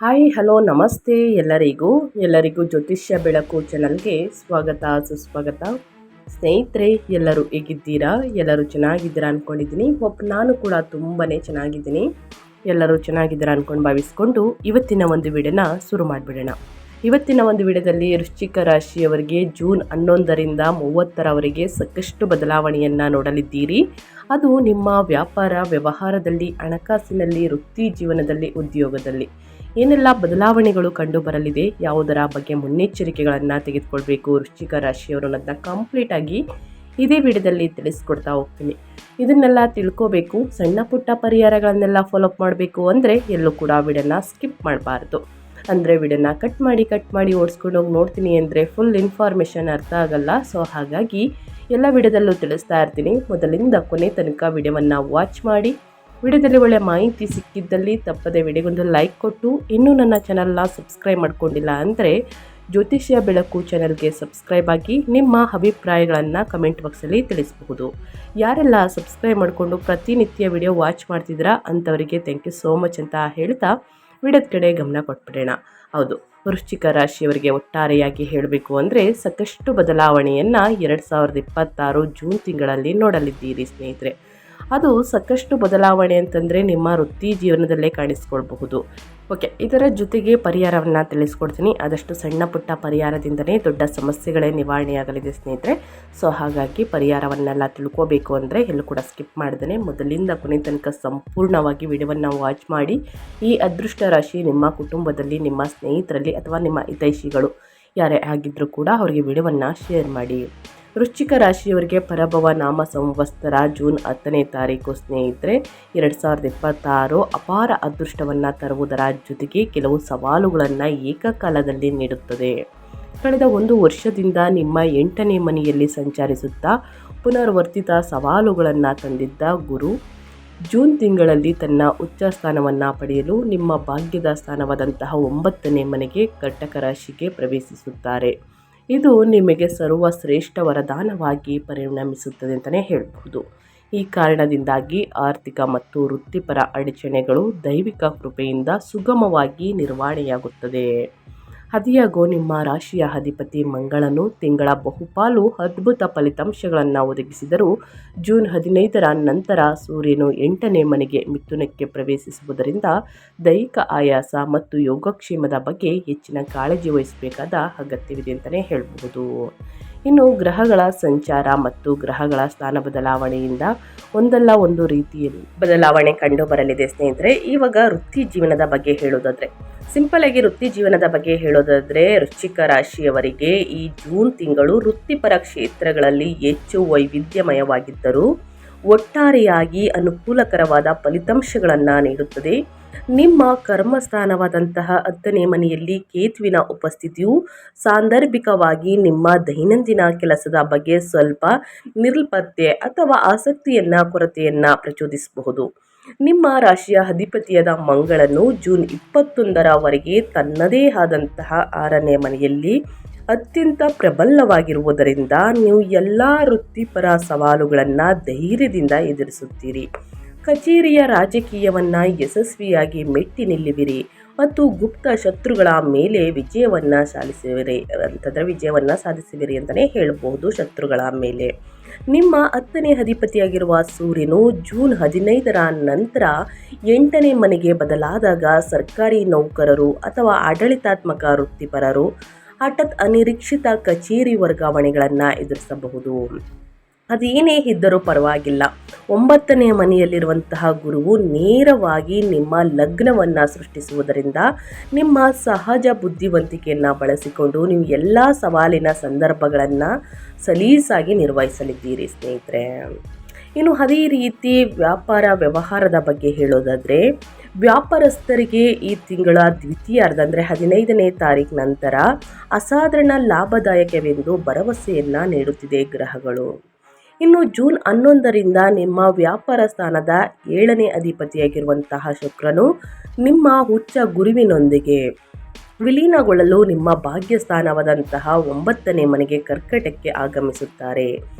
Hi hello ನಮಸ್ತೆ ಎಲ್ಲರಿಗೂ ಜ್ಯೋತಿಷ್ಯ ಬೆಳಕು ಚಾನಲ್ಗೆ ಸ್ವಾಗತ ಸುಸ್ವಾಗತ. ಸ್ನೇಹಿತರೆ, ಎಲ್ಲರೂ ಹೇಗಿದ್ದೀರಾ? ಎಲ್ಲರೂ ಚೆನ್ನಾಗಿದ್ದೀರಾ ಅಂದ್ಕೊಂಡಿದ್ದೀನಿ. ನಾನು ಕೂಡ ತುಂಬಾ ಚೆನ್ನಾಗಿದ್ದೀನಿ. ಎಲ್ಲರೂ ಚೆನ್ನಾಗಿದ್ದೀರಾ ಅಂದ್ಕೊಂಡು ಭಾವಿಸ್ಕೊಂಡು ಇವತ್ತಿನ ಒಂದು ವಿಡಿಯೋನ ಶುರು ಮಾಡಿಬಿಡೋಣ. ಇವತ್ತಿನ ಒಂದು ವಿಡಿಯೋದಲ್ಲಿ ವೃಶ್ಚಿಕ ರಾಶಿಯವರಿಗೆ ಜೂನ್ 11ರಿಂದ 30ರವರೆಗೆ ಸಾಕಷ್ಟು ಬದಲಾವಣೆಯನ್ನು ನೋಡಲಿದ್ದೀರಿ. ಅದು ನಿಮ್ಮ ವ್ಯಾಪಾರ ವ್ಯವಹಾರದಲ್ಲಿ, ಹಣಕಾಸಿನಲ್ಲಿ, ವೃತ್ತಿ ಜೀವನದಲ್ಲಿ, ಉದ್ಯೋಗದಲ್ಲಿ ಏನೆಲ್ಲ ಬದಲಾವಣೆಗಳು ಕಂಡು ಬರಲಿದೆ, ಯಾವುದರ ಬಗ್ಗೆ ಮುನ್ನೆಚ್ಚರಿಕೆಗಳನ್ನು ತೆಗೆದುಕೊಳ್ಬೇಕು ವೃಶ್ಚಿಕ ರಾಶಿಯವರು ಅನ್ನೋದನ್ನ ಕಂಪ್ಲೀಟ್ ಆಗಿ ಇದೇ ವಿಡಿಯೋದಲ್ಲಿ ತಿಳಿಸ್ಕೊಡ್ತಾ ಹೋಗ್ತೀನಿ. ಇದನ್ನೆಲ್ಲ ತಿಳ್ಕೋಬೇಕು, ಸಣ್ಣ ಪುಟ್ಟ ಪರಿಹಾರಗಳನ್ನೆಲ್ಲ ಫಾಲೋಅಪ್ ಮಾಡಬೇಕು ಅಂದರೆ ಎಲ್ಲೂ ಕೂಡ ವಿಡಿಯೋನ ಸ್ಕಿಪ್ ಮಾಡಬಾರ್ದು. ಅಂದರೆ ವಿಡಿಯೋನ ಕಟ್ ಮಾಡಿ ಓಡಿಸ್ಕೊಂಡು ಹೋಗಿ ನೋಡ್ತೀನಿ ಅಂದರೆ ಫುಲ್ ಇನ್ಫಾರ್ಮೇಷನ್ ಅರ್ಥ ಆಗಲ್ಲ. ಸೊ ಹಾಗಾಗಿ ಎಲ್ಲ ವಿಡಿಯೋದಲ್ಲೂ ತಿಳಿಸ್ತಾ ಇರ್ತೀನಿ. ಮೊದಲಿಂದ ಕೊನೆ ತನಕ ವಿಡಿಯೋವನ್ನು ವಾಚ್ ಮಾಡಿ. ವಿಡಿಯೋದಲ್ಲಿ ಒಳ್ಳೆಯ ಮಾಹಿತಿ ಸಿಕ್ಕಿದ್ದಲ್ಲಿ ತಪ್ಪದೆ ವಿಡಿಯೋಗೊಂದು ಲೈಕ್ ಕೊಟ್ಟು, ಇನ್ನೂ ನನ್ನ ಚಾನಲ್ನ ಸಬ್ಸ್ಕ್ರೈಬ್ ಮಾಡ್ಕೊಂಡಿಲ್ಲ ಅಂದರೆ ಜ್ಯೋತಿಷ್ಯ ಬೆಳಕು ಚಾನಲ್ಗೆ ಸಬ್ಸ್ಕ್ರೈಬ್ ಆಗಿ ನಿಮ್ಮ ಅಭಿಪ್ರಾಯಗಳನ್ನು ಕಮೆಂಟ್ ಬಾಕ್ಸಲ್ಲಿ ತಿಳಿಸಬಹುದು. ಯಾರೆಲ್ಲ ಸಬ್ಸ್ಕ್ರೈಬ್ ಮಾಡಿಕೊಂಡು ಪ್ರತಿನಿತ್ಯ ವಿಡಿಯೋ ವಾಚ್ ಮಾಡ್ತಿದ್ದೀರಾ ಅಂಥವರಿಗೆ ಥ್ಯಾಂಕ್ ಯು ಸೋ ಮಚ್ ಅಂತ ಹೇಳ್ತಾ ವಿಡಿಯೋದ ಕಡೆ ಗಮನ ಕೊಟ್ಬಿಡೋಣ. ಹೌದು, ವೃಶ್ಚಿಕ ರಾಶಿಯವರಿಗೆ ಒಟ್ಟಾರೆಯಾಗಿ ಹೇಳಬೇಕು ಅಂದರೆ ಸಾಕಷ್ಟು ಬದಲಾವಣೆಯನ್ನು 2026 ಜೂನ್ ತಿಂಗಳಲ್ಲಿ ನೋಡಲಿದ್ದೀರಿ ಸ್ನೇಹಿತರೆ. ಅದು ಸಾಕಷ್ಟು ಬದಲಾವಣೆ ಅಂತಂದರೆ ನಿಮ್ಮ ವೃತ್ತಿ ಜೀವನದಲ್ಲೇ ಕಾಣಿಸ್ಕೊಳ್ಬಹುದು. ಓಕೆ, ಇದರ ಜೊತೆಗೆ ಪರಿಹಾರವನ್ನು ತಿಳಿಸ್ಕೊಡ್ತೀನಿ. ಆದಷ್ಟು ಸಣ್ಣ ಪುಟ್ಟ ಪರಿಹಾರದಿಂದಲೇ ದೊಡ್ಡ ಸಮಸ್ಯೆಗಳೇ ನಿವಾರಣೆಯಾಗಲಿದೆ ಸ್ನೇಹಿತರೆ. ಸೊ ಹಾಗಾಗಿ ಪರಿಹಾರವನ್ನೆಲ್ಲ ತಿಳ್ಕೋಬೇಕು ಅಂದರೆ ಎಲ್ಲೂ ಕೂಡ ಸ್ಕಿಪ್ ಮಾಡಿದೇ ಮೊದಲಿಂದ ಕೊನೆ ತನಕ ಸಂಪೂರ್ಣವಾಗಿ ವಿಡಿಯೋವನ್ನು ವಾಚ್ ಮಾಡಿ. ಈ ಅದೃಷ್ಟ ರಾಶಿ ನಿಮ್ಮ ಕುಟುಂಬದಲ್ಲಿ, ನಿಮ್ಮ ಸ್ನೇಹಿತರಲ್ಲಿ ಅಥವಾ ನಿಮ್ಮ ಹಿತೈಷಿಗಳು ಯಾರೇ ಆಗಿದ್ದರೂ ಕೂಡ ಅವರಿಗೆ ವಿಡಿಯೋವನ್ನು ಶೇರ್ ಮಾಡಿ. ವೃಶ್ಚಿಕ ರಾಶಿಯವರಿಗೆ ಪರಭವ ನಾಮ ಸಂವತ್ಸರ ಜೂನ್ 10ನೇ ತಾರೀಕು ಸ್ನೇಹಿತರೆ 2026 ಅಪಾರ ಅದೃಷ್ಟವನ್ನು ತರುವುದರ ಜೊತೆಗೆ ಕೆಲವು ಸವಾಲುಗಳನ್ನು ಏಕಕಾಲದಲ್ಲಿ ನೀಡುತ್ತದೆ. ಕಳೆದ ಒಂದು ವರ್ಷದಿಂದ ನಿಮ್ಮ 8ನೇ ಮನೆಯಲ್ಲಿ ಸಂಚರಿಸುತ್ತಾ ಪುನರ್ವರ್ತಿತ ಸವಾಲುಗಳನ್ನು ತಂದಿದ್ದ ಗುರು ಜೂನ್ ತಿಂಗಳಲ್ಲಿ ತನ್ನ ಉಚ್ಚ ಸ್ಥಾನವನ್ನು ಪಡೆಯಲು ನಿಮ್ಮ ಭಾಗ್ಯದ ಸ್ಥಾನವಾದಂತಹ 9ನೇ ಮನೆಗೆ ಕಟಕ ರಾಶಿಗೆ ಪ್ರವೇಶಿಸುತ್ತಾರೆ. ಇದು ನಿಮಗೆ ಸರ್ವಶ್ರೇಷ್ಠ ವರದಾನವಾಗಿ ಪರಿಣಮಿಸುತ್ತದೆ ಅಂತಲೇ ಹೇಳಬಹುದು. ಈ ಕಾರಣದಿಂದಾಗಿ ಆರ್ಥಿಕ ಮತ್ತು ವೃತ್ತಿಪರ ಅಡಚಣೆಗಳು ದೈವಿಕ ಕೃಪೆಯಿಂದ ಸುಗಮವಾಗಿ ನಿರ್ವಹಣೆಯಾಗುತ್ತದೆ. ಹದಿಯಾಗೋ ನಿಮ್ಮ ರಾಶಿಯ ಅಧಿಪತಿ ಮಂಗಳನು ತಿಂಗಳ ಬಹುಪಾಲು ಅದ್ಭುತ ಫಲಿತಾಂಶಗಳನ್ನು ಒದಗಿಸಿದರೂ ಜೂನ್ 15ರ ನಂತರ ಸೂರ್ಯನು 8ನೇ ಮನೆಗೆ ಮಿಥುನಕ್ಕೆ ಪ್ರವೇಶಿಸುವುದರಿಂದ ದೈಹಿಕ ಆಯಾಸ ಮತ್ತು ಯೋಗಕ್ಷೇಮದ ಬಗ್ಗೆ ಹೆಚ್ಚಿನ ಕಾಳಜಿ ವಹಿಸಬೇಕಾದ ಅಗತ್ಯವಿದೆ ಅಂತಲೇ ಹೇಳಬಹುದು. ಇನ್ನು ಗ್ರಹಗಳ ಸಂಚಾರ ಮತ್ತು ಗ್ರಹಗಳ ಸ್ಥಾನ ಬದಲಾವಣೆಯಿಂದ ಒಂದಲ್ಲ ಒಂದು ರೀತಿಯಲ್ಲಿ ಬದಲಾವಣೆ ಕಂಡು ಬರಲಿದೆ ಸ್ನೇಹಿತರೆ. ಇವಾಗ ವೃತ್ತಿ ಜೀವನದ ಬಗ್ಗೆ ಹೇಳೋದಾದ್ರೆ, ಸಿಂಪಲ್ ಆಗಿ ವೃತ್ತಿ ಜೀವನದ ಬಗ್ಗೆ ಹೇಳೋದಾದ್ರೆ ವೃಶ್ಚಿಕ ರಾಶಿಯವರಿಗೆ ಈ ಜೂನ್ ತಿಂಗಳು ವೃತ್ತಿಪರ ಕ್ಷೇತ್ರಗಳಲ್ಲಿ ಹೆಚ್ಚು ವೈವಿಧ್ಯಮಯವಾಗಿದ್ದರೂ ಒಟ್ಟಾರೆಯಾಗಿ ಅನುಕೂಲಕರವಾದ ಫಲಿತಾಂಶಗಳನ್ನು ನೀಡುತ್ತದೆ. ನಿಮ್ಮ ಕರ್ಮಸ್ಥಾನವಾದಂತಹ 10ನೇ ಮನೆಯಲ್ಲಿ ಕೇತುವಿನ ಉಪಸ್ಥಿತಿಯು ಸಾಂದರ್ಭಿಕವಾಗಿ ನಿಮ್ಮ ದೈನಂದಿನ ಕೆಲಸದ ಬಗ್ಗೆ ಸ್ವಲ್ಪ ನಿರ್ಲಿಪ್ತತೆ ಅಥವಾ ಕೊರತೆಯನ್ನು ಪ್ರಚೋದಿಸಬಹುದು. ನಿಮ್ಮ ರಾಶಿಯ ಅಧಿಪತಿಯಾದ ಮಂಗಳನು ಜೂನ್ 21ರವರೆಗೆ ತನ್ನದೇ ಆದಂತಹ 6ನೇ ಮನೆಯಲ್ಲಿ ಅತ್ಯಂತ ಪ್ರಬಲವಾಗಿರುವುದರಿಂದ ನೀವು ಎಲ್ಲ ವೃತ್ತಿಪರ ಸವಾಲುಗಳನ್ನು ಧೈರ್ಯದಿಂದ ಎದುರಿಸುತ್ತೀರಿ. ಕಚೇರಿಯ ರಾಜಕೀಯವನ್ನು ಯಶಸ್ವಿಯಾಗಿ ಮೆಟ್ಟಿ ನಿಲ್ಲುವಿರಿ ಮತ್ತು ಗುಪ್ತ ಶತ್ರುಗಳ ಮೇಲೆ ವಿಜಯವನ್ನು ಸಾಧಿಸುವಿರಿ ಅಂತಲೇ ಹೇಳಬಹುದು. ಶತ್ರುಗಳ ಮೇಲೆ ನಿಮ್ಮ 10ನೇ ಅಧಿಪತಿಯಾಗಿರುವ ಸೂರ್ಯನು ಜೂನ್ 15ರ ನಂತರ 8ನೇ ಮನೆಗೆ ಬದಲಾದಾಗ ಸರ್ಕಾರಿ ನೌಕರರು ಅಥವಾ ಆಡಳಿತಾತ್ಮಕ ವೃತ್ತಿಪರರು ಹಠಾತ್ ಅನಿರೀಕ್ಷಿತ ಕಚೇರಿ ವರ್ಗಾವಣೆಗಳನ್ನು ಎದುರಿಸಬಹುದು. ಅದೇನೇ ಇದ್ದರೂ ಪರವಾಗಿಲ್ಲ, 9ನೇ ಮನೆಯಲ್ಲಿರುವಂತಹ ಗುರುವು ನೇರವಾಗಿ ನಿಮ್ಮ ಲಗ್ನವನ್ನು ಸೃಷ್ಟಿಸುವುದರಿಂದ ನಿಮ್ಮ ಸಹಜ ಬುದ್ಧಿವಂತಿಕೆಯನ್ನು ಬಳಸಿಕೊಂಡು ನೀವು ಎಲ್ಲ ಸವಾಲಿನ ಸಂದರ್ಭಗಳನ್ನು ಸಲೀಸಾಗಿ ನಿರ್ವಹಿಸಲಿದ್ದೀರಿ ಸ್ನೇಹಿತರೆ. ಇನ್ನು ಅದೇ ರೀತಿ ವ್ಯಾಪಾರ ವ್ಯವಹಾರದ ಬಗ್ಗೆ ಹೇಳೋದಾದರೆ, ವ್ಯಾಪಾರಸ್ಥರಿಗೆ ಈ ತಿಂಗಳ ದ್ವಿತೀಯಾರ್ಧ ಅಂದರೆ 15ನೇ ತಾರೀಕು ನಂತರ ಅಸಾಧಾರಣ ಲಾಭದಾಯಕವೆಂದು ಭರವಸೆಯನ್ನು ನೀಡುತ್ತಿದೆ ಗ್ರಹಗಳು. ಇನ್ನು ಜೂನ್ 11ರಿಂದ ನಿಮ್ಮ ವ್ಯಾಪಾರ ಸ್ಥಾನದ 7ನೇ ಅಧಿಪತಿಯಾಗಿರುವಂತಹ ಶುಕ್ರನು ನಿಮ್ಮ ಉಚ್ಚ ಗುರುವಿನೊಂದಿಗೆ ವಿಲೀನಗೊಳ್ಳಲು ನಿಮ್ಮ ಭಾಗ್ಯಸ್ಥಾನವಾದಂತಹ 9ನೇ ಮನೆಗೆ ಕರ್ಕಟಕ್ಕೆ ಆಗಮಿಸುತ್ತಾರೆ.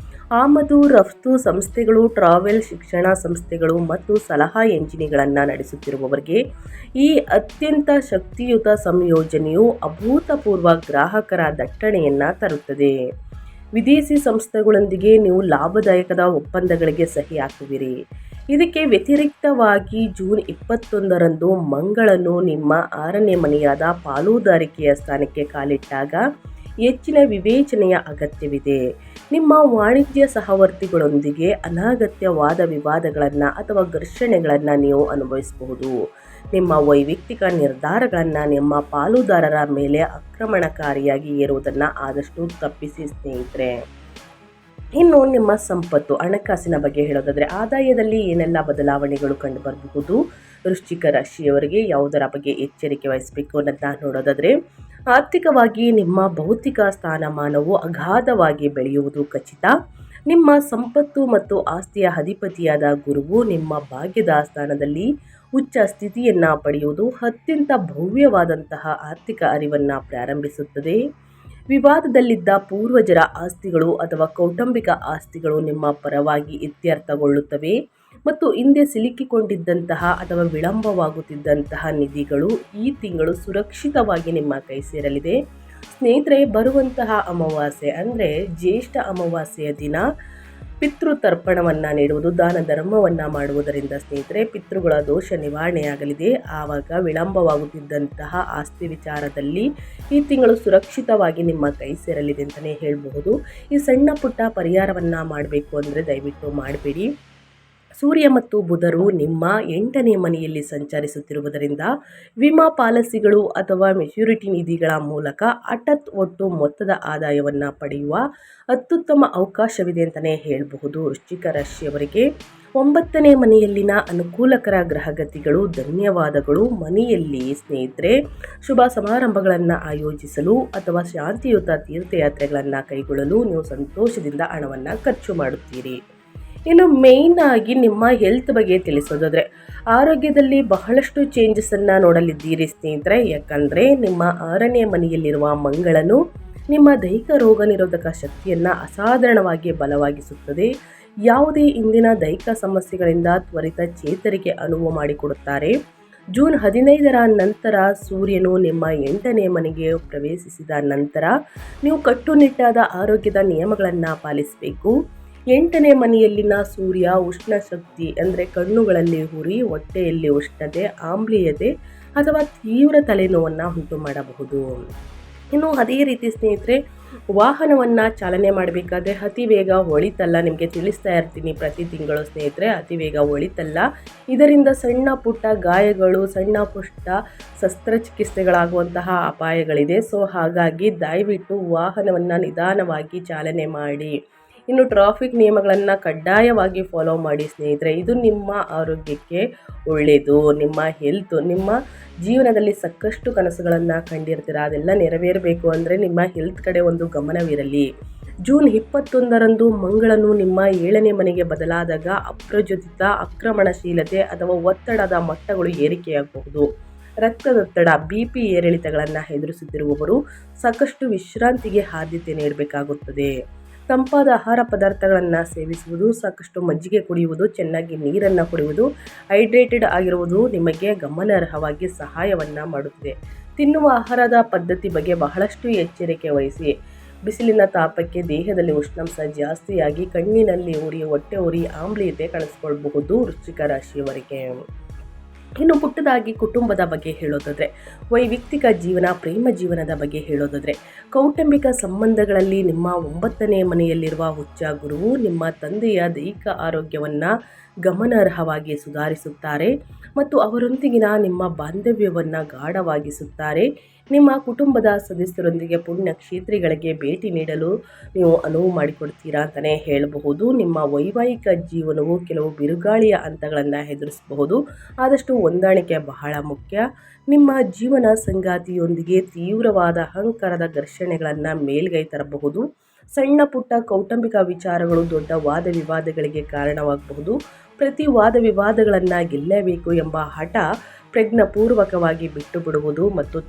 ಆಮದು ರಫ್ತು ಸಂಸ್ಥೆಗಳು, ಟ್ರಾವೆಲ್, ಶಿಕ್ಷಣ ಸಂಸ್ಥೆಗಳು ಮತ್ತು ಸಲಹಾ ಎಂಜಿನಿಗಳನ್ನು ನಡೆಸುತ್ತಿರುವವರಿಗೆ ಈ ಅತ್ಯಂತ ಶಕ್ತಿಯುತ ಸಂಯೋಜನೆಯು ಅಭೂತಪೂರ್ವ ಗ್ರಾಹಕರ ದಟ್ಟಣೆಯನ್ನು ತರುತ್ತದೆ. ವಿದೇಶಿ ಸಂಸ್ಥೆಗಳೊಂದಿಗೆ ನೀವು ಲಾಭದಾಯಕದ ಒಪ್ಪಂದಗಳಿಗೆ ಸಹಿ ಹಾಕುವಿರಿ. ಇದಕ್ಕೆ ವ್ಯತಿರಿಕ್ತವಾಗಿ ಜೂನ್ 21ರಂದು ಮಂಗಳನು ನಿಮ್ಮ 6ನೇ ಮನೆಯಾದ ಪಾಲುದಾರಿಕೆಯ ಸ್ಥಾನಕ್ಕೆ ಕಾಲಿಟ್ಟಾಗ ಹೆಚ್ಚಿನ ವಿವೇಚನೆಯ ಅಗತ್ಯವಿದೆ. ನಿಮ್ಮ ವಾಣಿಜ್ಯ ಸಹವರ್ತಿಗಳೊಂದಿಗೆ ಅನಗತ್ಯ ವಾದ ವಿವಾದಗಳನ್ನು ಅಥವಾ ಘರ್ಷಣೆಗಳನ್ನು ನೀವು ಅನುಭವಿಸಬಹುದು. ನಿಮ್ಮ ವೈಯಕ್ತಿಕ ನಿರ್ಧಾರಗಳನ್ನು ನಿಮ್ಮ ಪಾಲುದಾರರ ಮೇಲೆ ಆಕ್ರಮಣಕಾರಿಯಾಗಿ ಏರುವುದನ್ನು ಆದಷ್ಟು ತಪ್ಪಿಸಿ ಸ್ನೇಹಿತರೆ. ಇನ್ನು ನಿಮ್ಮ ಸಂಪತ್ತು, ಹಣಕಾಸಿನ ಬಗ್ಗೆ ಹೇಳೋದಾದರೆ ಆದಾಯದಲ್ಲಿ ಏನೆಲ್ಲ ಬದಲಾವಣೆಗಳು ಕಂಡುಬರಬಹುದು, ವೃಶ್ಚಿಕ ರಾಶಿಯವರಿಗೆ ಯಾವುದರ ಬಗ್ಗೆ ಎಚ್ಚರಿಕೆ ವಹಿಸಬೇಕು ಅನ್ನೋದನ್ನ ನೋಡೋದಾದರೆ, ಆರ್ಥಿಕವಾಗಿ ನಿಮ್ಮ ಭೌತಿಕ ಸ್ಥಾನಮಾನವು ಅಗಾಧವಾಗಿ ಬೆಳೆಯುವುದು ಖಚಿತ. ನಿಮ್ಮ ಸಂಪತ್ತು ಮತ್ತು ಆಸ್ತಿಯ ಅಧಿಪತಿಯಾದ ಗುರುವು ನಿಮ್ಮ ಭಾಗ್ಯದ ಸ್ಥಾನದಲ್ಲಿ ಉಚ್ಚ ಸ್ಥಿತಿಯನ್ನು ಪಡೆಯುವುದು ಅತ್ಯಂತ ಭವ್ಯವಾದಂತಹ ಆರ್ಥಿಕ ಅರಿವನ್ನು ಪ್ರಾರಂಭಿಸುತ್ತದೆ. ವಿವಾದದಲ್ಲಿದ್ದ ಪೂರ್ವಜರ ಆಸ್ತಿಗಳು ಅಥವಾ ಕೌಟುಂಬಿಕ ಆಸ್ತಿಗಳು ನಿಮ್ಮ ಪರವಾಗಿ ಇತ್ಯರ್ಥಗೊಳ್ಳುತ್ತವೆ ಮತ್ತು ಹಿಂದೆ ಸಿಲುಕಿಕೊಂಡಿದ್ದಂತಹ ಅಥವಾ ವಿಳಂಬವಾಗುತ್ತಿದ್ದಂತಹ ನಿಧಿಗಳು ಈ ತಿಂಗಳು ಸುರಕ್ಷಿತವಾಗಿ ನಿಮ್ಮ ಕೈ ಸೇರಲಿದೆ. ಸ್ನೇಹಿತರೆ, ಬರುವಂತಹ ಅಮಾವಾಸ್ಯೆ ಅಂದರೆ ಜ್ಯೇಷ್ಠ ಅಮಾವಾಸ್ಯೆಯ ದಿನ ಪಿತೃತರ್ಪಣವನ್ನು ನೀಡುವುದು, ದಾನ ಧರ್ಮವನ್ನು ಮಾಡುವುದರಿಂದ ಸ್ನೇಹಿತರೆ ಪಿತೃಗಳ ದೋಷ ನಿವಾರಣೆಯಾಗಲಿದೆ. ಆವಾಗ ವಿಳಂಬವಾಗುತ್ತಿದ್ದಂತಹ ಆಸ್ತಿ ವಿಚಾರದಲ್ಲಿ ಈ ತಿಂಗಳು ಸುರಕ್ಷಿತವಾಗಿ ನಿಮ್ಮ ಕೈ ಸೇರಲಿದೆ ಅಂತಲೇ ಹೇಳಬಹುದು. ಈ ಸಣ್ಣ ಪುಟ್ಟ ಪರಿಹಾರವನ್ನು ಮಾಡಬೇಕು ಅಂದರೆ ದಯವಿಟ್ಟು ಮಾಡಬೇಡಿ. ಸೂರ್ಯ ಮತ್ತು ಬುಧರು ನಿಮ್ಮ 8ನೇ ಮನೆಯಲ್ಲಿ ಸಂಚರಿಸುತ್ತಿರುವುದರಿಂದ ವಿಮಾ ಪಾಲಿಸಿಗಳು ಅಥವಾ ಮೆಚ್ಯೂರಿಟಿ ನಿಧಿಗಳ ಮೂಲಕ ಹಠಾತ್ ಒಟ್ಟು ಮೊತ್ತದ ಆದಾಯವನ್ನು ಪಡೆಯುವ ಅತ್ಯುತ್ತಮ ಅವಕಾಶವಿದೆ ಅಂತಲೇ ಹೇಳಬಹುದು. ವೃಶ್ಚಿಕ ರಾಶಿಯವರಿಗೆ 9ನೇ ಮನೆಯಲ್ಲಿನ ಅನುಕೂಲಕರ ಗ್ರಹಗತಿಗಳು ಧನ್ಯವಾದಗಳು. ಮನೆಯಲ್ಲಿ ಸ್ನೇಹಿತರೆ ಶುಭ ಸಮಾರಂಭಗಳನ್ನು ಆಯೋಜಿಸಲು ಅಥವಾ ಶಾಂತಿಯುತ ತೀರ್ಥಯಾತ್ರೆಗಳನ್ನು ಕೈಗೊಳ್ಳಲು ನೀವು ಸಂತೋಷದಿಂದ ಹಣವನ್ನು ಖರ್ಚು ಮಾಡುತ್ತೀರಿ. ಇನ್ನು ಮೇಯ್ನ್ ಆಗಿ ನಿಮ್ಮ ಹೆಲ್ತ್ ಬಗ್ಗೆ ತಿಳಿಸೋದಾದರೆ ಆರೋಗ್ಯದಲ್ಲಿ ಬಹಳಷ್ಟು ಚೇಂಜಸನ್ನು ನೋಡಲಿದ್ದೀರಿ ಸ್ನೇಹಿತರೆ. ಯಾಕಂದರೆ ನಿಮ್ಮ 6ನೇ ಮನೆಯಲ್ಲಿರುವ ಮಂಗಳನು ನಿಮ್ಮ ದೈಹಿಕ ರೋಗ ನಿರೋಧಕ ಶಕ್ತಿಯನ್ನು ಅಸಾಧಾರಣವಾಗಿ ಬಲವಾಗಿಸುತ್ತದೆ. ಯಾವುದೇ ಇಂದಿನ ದೈಹಿಕ ಸಮಸ್ಯೆಗಳಿಂದ ತ್ವರಿತ ಚೇತರಿಕೆ ಅನುವು ಮಾಡಿಕೊಡುತ್ತಾರೆ. ಜೂನ್ 15ರ ನಂತರ ಸೂರ್ಯನು ನಿಮ್ಮ 8ನೇ ಮನೆಗೆ ಪ್ರವೇಶಿಸಿದ ನಂತರ ನೀವು ಕಟ್ಟುನಿಟ್ಟಾದ ಆರೋಗ್ಯದ ನಿಯಮಗಳನ್ನು ಪಾಲಿಸಬೇಕು. 8ನೇ ಮನೆಯಲ್ಲಿನ ಸೂರ್ಯ ಉಷ್ಣ ಶಕ್ತಿ ಅಂದರೆ ಕಣ್ಣುಗಳಲ್ಲಿ ಉರಿ, ಹೊಟ್ಟೆಯಲ್ಲಿ ಉಷ್ಣತೆ, ಆಮ್ಲೀಯತೆ ಅಥವಾ ತೀವ್ರ ತಲೆನೋವನ್ನು ಉಂಟು ಮಾಡಬಹುದು. ಇನ್ನು ಅದೇ ರೀತಿ ಸ್ನೇಹಿತರೆ, ವಾಹನವನ್ನು ಚಾಲನೆ ಮಾಡಬೇಕಾದ್ರೆ ಅತಿ ವೇಗ ಒಳಿತಲ್ಲ. ನಿಮಗೆ ತಿಳಿಸ್ತಾ ಇರ್ತೀನಿ ಪ್ರತಿ ತಿಂಗಳು ಸ್ನೇಹಿತರೆ, ಅತಿ ವೇಗ ಒಳಿತಲ್ಲ. ಇದರಿಂದ ಸಣ್ಣ ಪುಟ್ಟ ಗಾಯಗಳು, ಸಣ್ಣ ಪುಟ್ಟ ಶಸ್ತ್ರಚಿಕಿತ್ಸೆಗಳಾಗುವಂತಹ ಅಪಾಯಗಳಿದೆ. ಸೊ ಹಾಗಾಗಿ ದಯವಿಟ್ಟು ವಾಹನವನ್ನು ನಿಧಾನವಾಗಿ ಚಾಲನೆ ಮಾಡಿ. ಇನ್ನು ಟ್ರಾಫಿಕ್ ನಿಯಮಗಳನ್ನು ಕಡ್ಡಾಯವಾಗಿ ಫಾಲೋ ಮಾಡಿ ಸ್ನೇಹಿತರೆ. ಇದು ನಿಮ್ಮ ಆರೋಗ್ಯಕ್ಕೆ ಒಳ್ಳೆಯದು. ನಿಮ್ಮ ಹೆಲ್ತ್, ನಿಮ್ಮ ಜೀವನದಲ್ಲಿ ಸಾಕಷ್ಟು ಕನಸುಗಳನ್ನು ಕಂಡಿರ್ತೀರ, ಅದೆಲ್ಲ ನೆರವೇರಬೇಕು ಅಂದರೆ ನಿಮ್ಮ ಹೆಲ್ತ್ ಕಡೆ ಒಂದು ಗಮನವಿರಲಿ. ಜೂನ್ 21ರಂದು ಮಂಗಳನು ನಿಮ್ಮ 7ನೇ ಮನೆಗೆ ಬದಲಾದಾಗ ಅಪ್ರಚೋದಿತ ಆಕ್ರಮಣಶೀಲತೆ ಅಥವಾ ಒತ್ತಡದ ಮಟ್ಟಗಳು ಏರಿಕೆಯಾಗಬಹುದು. ರಕ್ತದೊತ್ತಡ, BP ಏರಿಳಿತಗಳನ್ನು ಎದುರಿಸುತ್ತಿರುವವರು ಸಾಕಷ್ಟು ವಿಶ್ರಾಂತಿಗೆ ಆದ್ಯತೆ ನೀಡಬೇಕಾಗುತ್ತದೆ. ತಂಪಾದ ಆಹಾರ ಪದಾರ್ಥಗಳನ್ನು ಸೇವಿಸುವುದು, ಸಾಕಷ್ಟು ಮಜ್ಜಿಗೆ ಕುಡಿಯುವುದು, ಚೆನ್ನಾಗಿ ನೀರನ್ನು ಕುಡಿಯುವುದು, ಹೈಡ್ರೇಟೆಡ್ ಆಗಿರುವುದು ನಿಮಗೆ ಗಮನಾರ್ಹವಾಗಿ ಸಹಾಯವನ್ನು ಮಾಡುತ್ತದೆ. ತಿನ್ನುವ ಆಹಾರದ ಪದ್ಧತಿ ಬಗ್ಗೆ ಬಹಳಷ್ಟು ಎಚ್ಚರಿಕೆ ವಹಿಸಿ. ಬಿಸಿಲಿನ ತಾಪಕ್ಕೆ ದೇಹದಲ್ಲಿ ಉಷ್ಣಾಂಶ ಜಾಸ್ತಿಯಾಗಿ ಕಣ್ಣಿನಲ್ಲಿ ಉರಿ, ಹೊಟ್ಟೆ ಉರಿ, ಆಮ್ಲೀಯತೆ ಕಾಣಿಸ್ಕೊಳ್ಬಹುದು ವೃಶ್ಚಿಕ ರಾಶಿಯವರಿಗೆ. ಇನ್ನು ಪುಟ್ಟದಾಗಿ ಕುಟುಂಬದ ಬಗ್ಗೆ ಹೇಳೋದಾದರೆ, ವೈಯಕ್ತಿಕ ಜೀವನ, ಪ್ರೇಮ ಜೀವನದ ಬಗ್ಗೆ ಹೇಳೋದಾದರೆ, ಕೌಟುಂಬಿಕ ಸಂಬಂಧಗಳಲ್ಲಿ ನಿಮ್ಮ 9ನೇ ಮನೆಯಲ್ಲಿರುವ ಉಚ್ಚ ಗುರುವು ನಿಮ್ಮ ತಂದೆಯ ದೈಹಿಕ ಆರೋಗ್ಯವನ್ನು ಗಮನಾರ್ಹವಾಗಿ ಸುಧಾರಿಸುತ್ತಾರೆ ಮತ್ತು ಅವರೊಂದಿಗಿನ ನಿಮ್ಮ ಬಾಂಧವ್ಯವನ್ನು ಗಾಢವಾಗಿಸುತ್ತಾರೆ. ನಿಮ್ಮ ಕುಟುಂಬದ ಸದಸ್ಯರೊಂದಿಗೆ ಪುಣ್ಯ ಕ್ಷೇತ್ರಗಳಿಗೆ ಭೇಟಿ ನೀಡಲು ನೀವು ಅನುವು ಮಾಡಿಕೊಡ್ತೀರಾ ಅಂತಲೇ ಹೇಳಬಹುದು. ನಿಮ್ಮ ವೈವಾಹಿಕ ಜೀವನವು ಕೆಲವು ಬಿರುಗಾಳಿಯ ಹಂತಗಳನ್ನು ಎದುರಿಸಬಹುದು. ಆದಷ್ಟು ಹೊಂದಾಣಿಕೆ ಬಹಳ ಮುಖ್ಯ. ನಿಮ್ಮ ಜೀವನ ಸಂಗಾತಿಯೊಂದಿಗೆ ತೀವ್ರವಾದ ಅಹಂಕಾರದ ಘರ್ಷಣೆಗಳನ್ನು ಮೇಲ್ಗೈ ತರಬಹುದು. ಸಣ್ಣ ಪುಟ್ಟ ಕೌಟುಂಬಿಕ ವಿಚಾರಗಳು ದೊಡ್ಡ ವಾದ ವಿವಾದಗಳಿಗೆ ಕಾರಣವಾಗಬಹುದು. ಪ್ರತಿ ವಾದ ವಿವಾದಗಳನ್ನು ಗೆಲ್ಲಬೇಕು ಎಂಬ ಹಠ ಪ್ರಜ್ಞಾಪೂರ್ವಕವಾಗಿ ಬಿಟ್ಟು ಬಿಡುವುದು ಮತ್ತು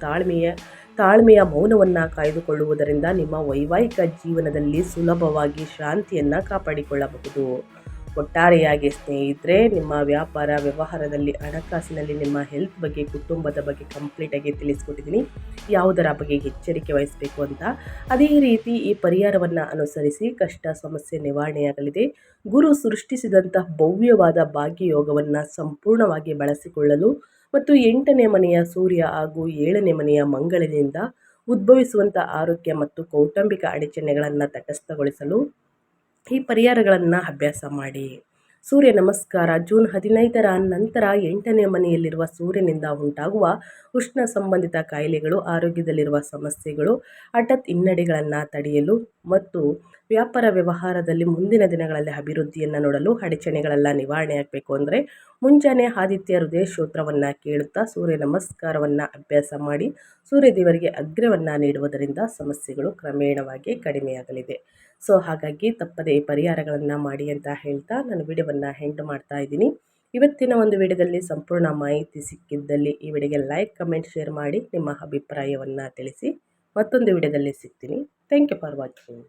ತಾಳ್ಮೆಯ ಮೌನವನ್ನು ಕಾಯ್ದುಕೊಳ್ಳುವುದರಿಂದ ನಿಮ್ಮ ವೈವಾಹಿಕ ಜೀವನದಲ್ಲಿ ಸುಲಭವಾಗಿ ಶಾಂತಿಯನ್ನು ಕಾಪಾಡಿಕೊಳ್ಳಬಹುದು. ಒಟ್ಟಾರೆಯಾಗಿ ಸ್ನೇಹಿತರೆ, ನಿಮ್ಮ ವ್ಯಾಪಾರ ವ್ಯವಹಾರದಲ್ಲಿ, ಹಣಕಾಸಿನಲ್ಲಿ, ನಿಮ್ಮ ಹೆಲ್ತ್ ಬಗ್ಗೆ, ಕುಟುಂಬದ ಬಗ್ಗೆ ಕಂಪ್ಲೀಟಾಗಿ ತಿಳಿಸ್ಕೊಟ್ಟಿದ್ದೀನಿ, ಯಾವುದರ ಬಗ್ಗೆ ಎಚ್ಚರಿಕೆ ವಹಿಸಬೇಕು ಅಂತ. ಅದೇ ರೀತಿ ಈ ಪರಿಹಾರವನ್ನು ಅನುಸರಿಸಿ ಕಷ್ಟ ಸಮಸ್ಯೆ ನಿವಾರಣೆಯಾಗಲಿದೆ. ಗುರು ಸೃಷ್ಟಿಸಿದಂತಹ ಭವ್ಯವಾದ ಭಾಗ್ಯಯೋಗವನ್ನು ಸಂಪೂರ್ಣವಾಗಿ ಬಳಸಿಕೊಳ್ಳಲು ಮತ್ತು 8ನೇ ಮನೆಯ ಸೂರ್ಯ ಹಾಗೂ 7ನೇ ಮನೆಯ ಮಂಗಳಿನಿಂದ ಉದ್ಭವಿಸುವಂಥ ಆರೋಗ್ಯ ಮತ್ತು ಕೌಟುಂಬಿಕ ಅಡಚಣೆಗಳನ್ನು ತಟಸ್ಥಗೊಳಿಸಲು ಈ ಪರಿಹಾರಗಳನ್ನು ಅಭ್ಯಾಸ ಮಾಡಿ. ಸೂರ್ಯ ನಮಸ್ಕಾರ. ಜೂನ್ 15ರ ನಂತರ 8ನೇ ಮನೆಯಲ್ಲಿರುವ ಸೂರ್ಯನಿಂದ ಉಂಟಾಗುವ ಉಷ್ಣ ಸಂಬಂಧಿತ ಕಾಯಿಲೆಗಳು, ಆರೋಗ್ಯದಲ್ಲಿರುವ ಸಮಸ್ಯೆಗಳು, ಹಠಾತ್ ಹಿನ್ನಡೆಗಳನ್ನು ತಡೆಯಲು ಮತ್ತು ವ್ಯಾಪಾರ ವ್ಯವಹಾರದಲ್ಲಿ ಮುಂದಿನ ದಿನಗಳಲ್ಲಿ ಅಭಿವೃದ್ಧಿಯನ್ನು ನೋಡಲು, ಅಡಚಣೆಗಳೆಲ್ಲ ನಿವಾರಣೆ ಆಗಬೇಕು ಅಂದರೆ ಮುಂಜಾನೆ ಆದಿತ್ಯ ಹೃದಯ ಸ್ತೋತ್ರವನ್ನು ಕೇಳುತ್ತಾ ಸೂರ್ಯ ನಮಸ್ಕಾರವನ್ನು ಅಭ್ಯಾಸ ಮಾಡಿ ಸೂರ್ಯದೇವರಿಗೆ ಅಗ್ರವನ್ನು ನೀಡುವುದರಿಂದ ಸಮಸ್ಯೆಗಳು ಕ್ರಮೇಣವಾಗಿ ಕಡಿಮೆಯಾಗಲಿದೆ. ಸೊ ಹಾಗಾಗಿ ತಪ್ಪದೇ ಈ ಪರಿಹಾರಗಳನ್ನು ಮಾಡಿ ಅಂತ ಹೇಳ್ತಾ ನಾನು ವಿಡಿಯೋವನ್ನು ಎಂಡ್ ಮಾಡ್ತಾ ಇದ್ದೀನಿ. ಇವತ್ತಿನ ಒಂದು ವಿಡಿಯೋದಲ್ಲಿ ಸಂಪೂರ್ಣ ಮಾಹಿತಿ ಸಿಕ್ಕಿದ್ದಲ್ಲಿ ಈ ವಿಡಿಯೋಗೆ ಲೈಕ್, ಕಮೆಂಟ್, ಶೇರ್ ಮಾಡಿ ನಿಮ್ಮ ಅಭಿಪ್ರಾಯವನ್ನು ತಿಳಿಸಿ. ಮತ್ತೊಂದು ವಿಡಿಯೋದಲ್ಲಿ ಸಿಗ್ತೀನಿ. Thank you for watching.